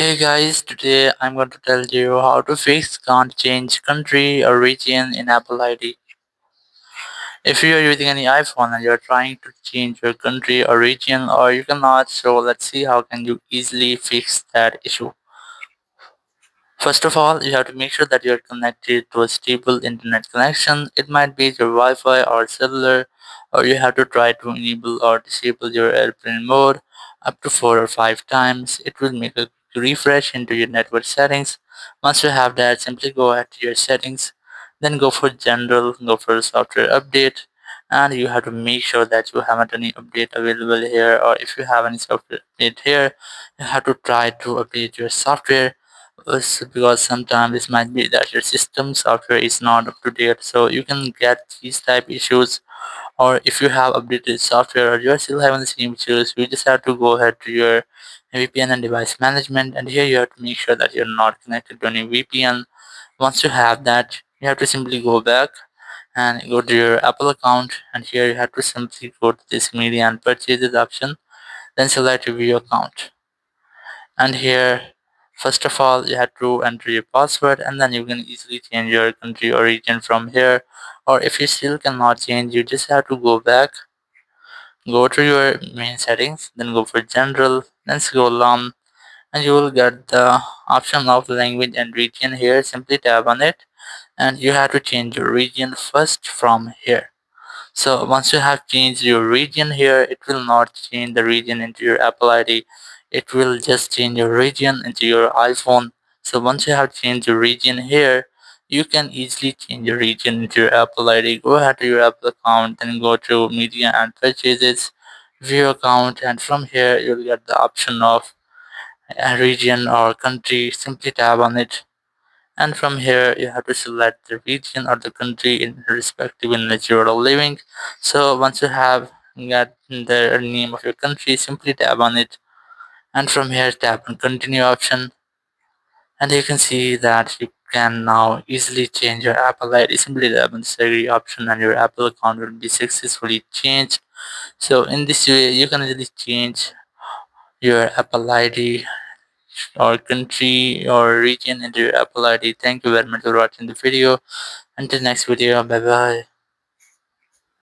Hey guys, today I'm going to tell you how to fix can't change country or region in Apple ID. If you are using any iPhone and you're trying to change your country or region or you cannot, so let's see how can you easily fix that issue. First of all, you have to make sure that you're connected to a stable internet connection. It might be your Wi-Fi or cellular, or you have to try to enable or disable your airplane mode up to 4 or 5 times. It will make a refresh into your network settings. Once you have that, simply go ahead to your settings, then go for general, go for software update, and you have to make sure that you haven't any update available here, or if you have any software update here, you have to try to update your software because sometimes it might be that your system software is not up to date, so you can get these type issues. Or if you have updated software or you're still having the same issues, you just have to go ahead to your VPN and device management, and here you have to make sure that you're not connected to any VPN. Once you have that, you have to simply go back and go to your Apple account, and here you have to simply go to this media and purchases option, then select review account. And here, first of all, you have to enter your password, and then you can easily change your country or region from here. Or if you still cannot change, you just have to go back, go to your main settings, then go for general, then scroll down, and you will get the option of language and region here. Simply tap on it, and you have to change your region first from here. So once you have changed your region here, it will not change the region into your Apple ID. It will just change your region into your iPhone. So once you have changed your region here, you can easily change your region into your Apple ID. Go ahead to your Apple account and go to media and purchases, view account, and from here you'll get the option of a region or country. Simply tap on it, and from here you have to select the region or the country in respective in which you are living. So once you have got the name of your country, simply tap on it, and from here tap on continue option, and you can see that you can now easily change your Apple ID. Simply tap on this agree option and your Apple account will be successfully changed. So in this way you can easily change your Apple ID or country or region into your Apple ID. Thank you very much for watching the video. Until next video, bye bye.